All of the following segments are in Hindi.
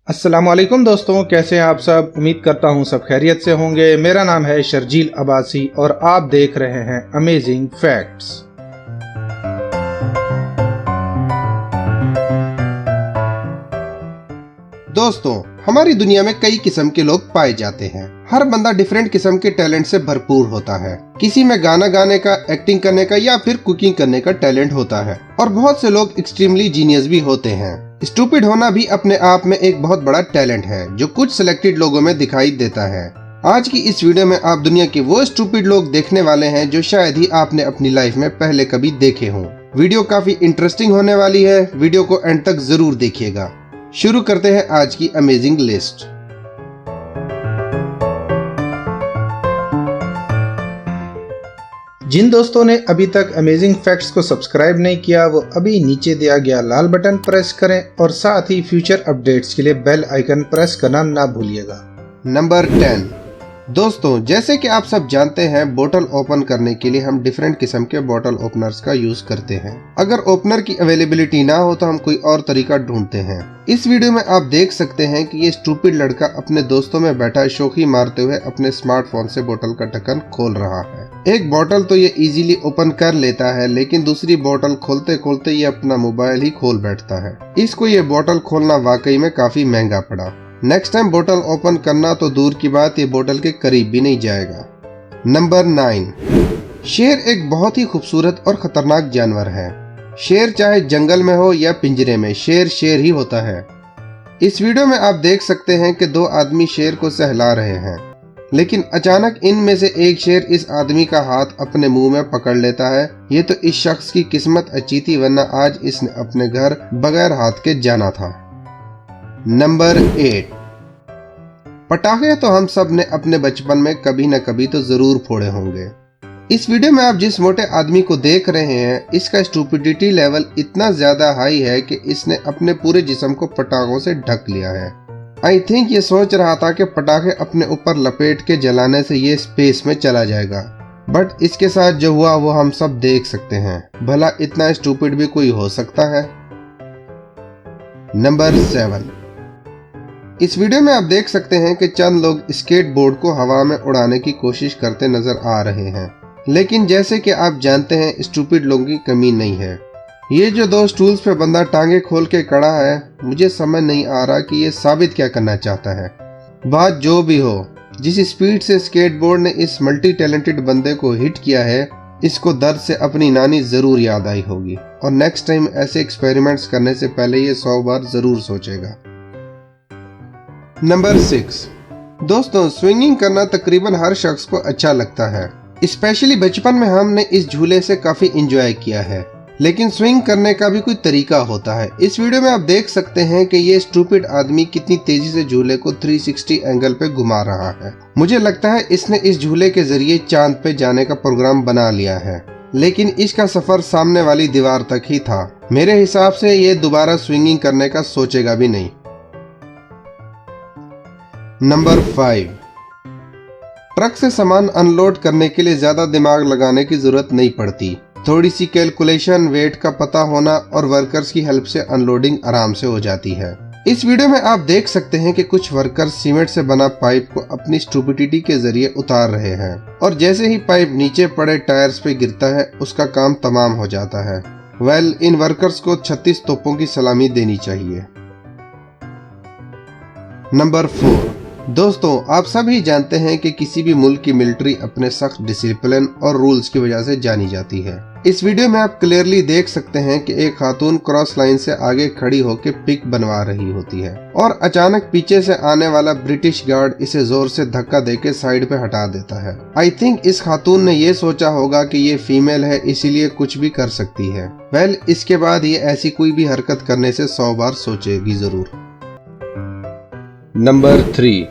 अस्सलामुअलैकुम दोस्तों, कैसे हैं आप सब। उम्मीद करता हूं सब खैरियत से होंगे। मेरा नाम है शर्जील अब्बासी और आप देख रहे हैं अमेजिंग फैक्ट्स। दोस्तों, हमारी दुनिया में कई किस्म के लोग पाए जाते हैं। हर बंदा डिफरेंट किस्म के टैलेंट से भरपूर होता है। किसी में गाना गाने का, एक्टिंग करने का या फिर कुकिंग करने का टैलेंट होता है और बहुत से लोग एक्सट्रीमली जीनियस भी होते हैं। स्टूपिड होना भी अपने आप में एक बहुत बड़ा टैलेंट है जो कुछ सिलेक्टेड लोगों में दिखाई देता है। आज की इस वीडियो में आप दुनिया के वो स्टूपिड लोग देखने वाले हैं जो शायद ही आपने अपनी लाइफ में पहले कभी देखे हों। वीडियो काफी इंटरेस्टिंग होने वाली है, वीडियो को एंड तक जरूर देखिएगा। शुरू करते हैं आज की अमेजिंग लिस्ट। जिन दोस्तों ने अभी तक अमेजिंग फैक्ट्स को सब्सक्राइब नहीं किया वो अभी नीचे दिया गया लाल बटन प्रेस करें और साथ ही फ्यूचर अपडेट्स के लिए बेल आइकन प्रेस करना ना भूलिएगा। नंबर 10। दोस्तों, जैसे कि आप सब जानते हैं, बोतल ओपन करने के लिए हम डिफरेंट किस्म के बोतल ओपनर्स का यूज करते हैं। अगर ओपनर की अवेलेबिलिटी ना हो तो हम कोई और तरीका ढूंढते हैं। इस वीडियो में आप देख सकते हैं कि ये स्टूपिड लड़का अपने दोस्तों में बैठा शोखी मारते हुए अपने स्मार्टफोन से बोतल का ढक्कन खोल रहा है। एक बोतल तो ये इजीली ओपन कर लेता है, लेकिन दूसरी बोतल खोलते खोलते ये अपना मोबाइल ही खोल बैठता है। इसको ये बोतल खोलना वाकई में काफी महंगा पड़ा। नेक्स्ट टाइम बोतल ओपन करना तो दूर की बात, ये बोतल के करीब भी नहीं जाएगा। नंबर 9। शेर एक बहुत ही खूबसूरत और खतरनाक जानवर है। शेर चाहे जंगल में हो या पिंजरे में, शेर शेर ही होता है। इस वीडियो में आप देख सकते हैं कि दो आदमी शेर को सहला रहे हैं, लेकिन अचानक इनमें से एक शेर इस आदमी का हाथ अपने मुंह में पकड़ लेता है। ये तो इस शख्स की किस्मत अच्छी थी, वरना आज इसने अपने घर बगैर हाथ के जाना था। नंबर 8। पटाखे तो हम सब ने अपने बचपन में कभी न कभी तो जरूर फोड़े होंगे। इस वीडियो में आप जिस मोटे आदमी को देख रहे हैं, इसका स्टूपिडिटी लेवल इतना ज्यादा हाई है कि इसने अपने पूरे जिस्म को पटाखों से ढक लिया है। आई थिंक ये सोच रहा था कि पटाखे अपने ऊपर लपेट के जलाने से ये स्पेस में चला जाएगा, बट इसके साथ जो हुआ वो हम सब देख सकते हैं। भला इतना स्टूपिड भी कोई हो सकता है। नंबर 7। इस वीडियो में आप देख सकते हैं कि चंद लोग स्केटबोर्ड को हवा में उड़ाने की कोशिश करते नजर आ रहे हैं, लेकिन जैसे कि आप जानते हैं, स्टूपिड लोगों की कमी नहीं है। ये जो दो स्टूल्स पे बंदा टांगे खोल के खड़ा है, मुझे समझ नहीं आ रहा कि ये साबित क्या करना चाहता है। बात जो भी हो, जिस स्पीड से स्केटबोर्ड ने इस मल्टी टैलेंटेड बंदे को हिट किया है, इसको दर्द से अपनी नानी जरूर याद आई होगी और नेक्स्ट टाइम ऐसे एक्सपेरिमेंट्स करने से पहले ये 100 बार जरूर सोचेगा। नंबर 6। दोस्तों, स्विंगिंग करना तकरीबन हर शख्स को अच्छा लगता है। स्पेशली बचपन में हमने इस झूले से काफी एंजॉय किया है, लेकिन स्विंग करने का भी कोई तरीका होता है। इस वीडियो में आप देख सकते हैं कि ये स्टूपिड आदमी कितनी तेजी से झूले को 360 एंगल पे घुमा रहा है। मुझे लगता है इसने इस झूले के जरिए चांद पे जाने का प्रोग्राम बना लिया है, लेकिन इसका सफर सामने वाली दीवार तक ही था। मेरे हिसाब से ये दोबारा स्विंगिंग करने का सोचेगा भी नहीं। नंबर 5। ट्रक से सामान अनलोड करने के लिए ज्यादा दिमाग लगाने की जरूरत नहीं पड़ती। थोड़ी सी कैलकुलेशन, वेट का पता होना और वर्कर्स की हेल्प से अनलोडिंग आराम से हो जाती है। इस वीडियो में आप देख सकते हैं कि कुछ वर्कर्स सीमेंट से बना पाइप को अपनी स्टूपिडिटी के जरिए उतार रहे हैं और जैसे ही पाइप नीचे पड़े टायर्स पे गिरता है, उसका काम तमाम हो जाता है। वेल, इन वर्कर्स को 36 तोपों की सलामी देनी चाहिए। नंबर 4। दोस्तों, आप सभी जानते हैं कि किसी भी मुल्क की मिलिट्री अपने सख्त डिसिप्लिन और रूल्स की वजह से जानी जाती है। इस वीडियो में आप क्लियरली देख सकते हैं कि एक खातून क्रॉस लाइन से आगे खड़ी होकर पिक बनवा रही होती है और अचानक पीछे से आने वाला ब्रिटिश गार्ड इसे जोर से धक्का देके साइड पे हटा देता है। आई थिंक इस खातून ने ये सोचा होगा कि ये फीमेल है, इसीलिए कुछ भी कर सकती है। वेल, इसके बाद ये ऐसी कोई भी हरकत करने से 100 बार सोचेगी जरूर। नंबर 3।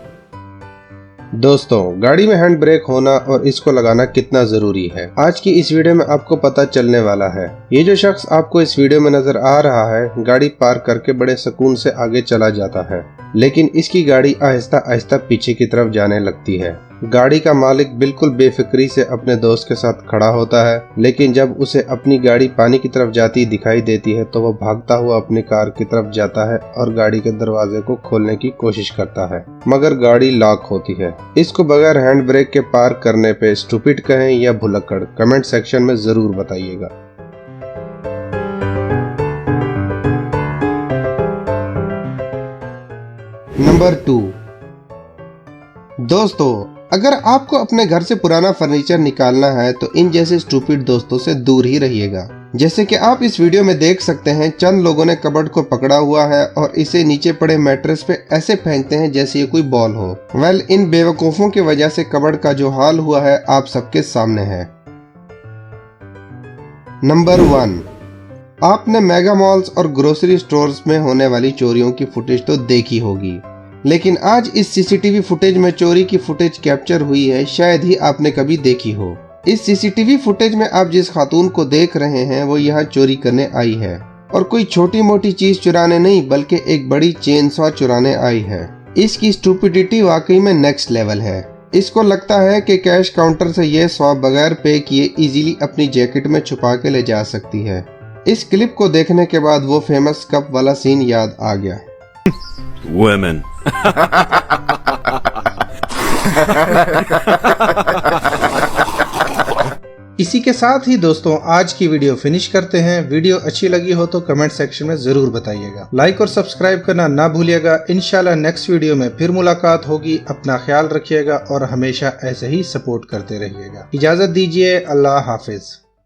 दोस्तों, गाड़ी में हैंड ब्रेक होना और इसको लगाना कितना जरूरी है, आज की इस वीडियो में आपको पता चलने वाला है। ये जो शख्स आपको इस वीडियो में नजर आ रहा है, गाड़ी पार्क करके बड़े सुकून से आगे चला जाता है, लेकिन इसकी गाड़ी आहिस्ता आहिस्ता पीछे की तरफ जाने लगती है। गाड़ी का मालिक बिल्कुल बेफिक्री से अपने दोस्त के साथ खड़ा होता है, लेकिन जब उसे अपनी गाड़ी पानी की तरफ जाती दिखाई देती है तो वह भागता हुआ अपनी कार की तरफ जाता है और गाड़ी के दरवाजे को खोलने की कोशिश करता है, मगर गाड़ी लॉक होती है। इसको बगैर हैंड ब्रेक के पार्क करने पे स्टूपिड कहें या भुलक्कड़, कमेंट सेक्शन में जरूर बताइएगा। नंबर 2। दोस्तों, अगर आपको अपने घर से पुराना फर्नीचर निकालना है तो इन जैसे स्टूपिड दोस्तों से दूर ही रहिएगा। जैसे कि आप इस वीडियो में देख सकते हैं, चंद लोगों ने कबर्ड को पकड़ा हुआ है और इसे नीचे पड़े मैट्रेस पे ऐसे फेंकते हैं जैसे ये कोई बॉल हो। वेल, इन बेवकूफों की वजह से कबर्ड का जो हाल हुआ है आप सबके सामने है। नंबर 1। आपने मेगा मॉल्स और ग्रोसरी स्टोर्स में होने वाली चोरियों की फुटेज तो देखी होगी, लेकिन आज इस सीसीटीवी फुटेज में चोरी की फुटेज कैप्चर हुई है, शायद ही आपने कभी देखी हो। इस सीसीटीवी फुटेज में आप जिस खातून को देख रहे हैं वो यहाँ चोरी करने आई है, और कोई छोटी मोटी चीज चुराने नहीं बल्कि एक बड़ी चेन सॉ चुराने आई है। इसकी स्टूपिडिटी वाकई में नेक्स्ट लेवल है। इसको लगता है कि कैश काउंटर से ये सॉ बगैर पे किए इजीली अपनी जैकेट में छुपा के ले जा सकती है। इस क्लिप को देखने के बाद वो फेमस कप वाला सीन याद आ गया। Women. इसी के साथ ही दोस्तों आज की वीडियो फिनिश करते हैं। वीडियो अच्छी लगी हो तो कमेंट सेक्शन में जरूर बताइएगा। लाइक और सब्सक्राइब करना ना भूलिएगा। इंशाल्लाह नेक्स्ट वीडियो में फिर मुलाकात होगी। अपना ख्याल रखिएगा और हमेशा ऐसे ही सपोर्ट करते रहिएगा। इजाजत दीजिए। अल्लाह हाफिज।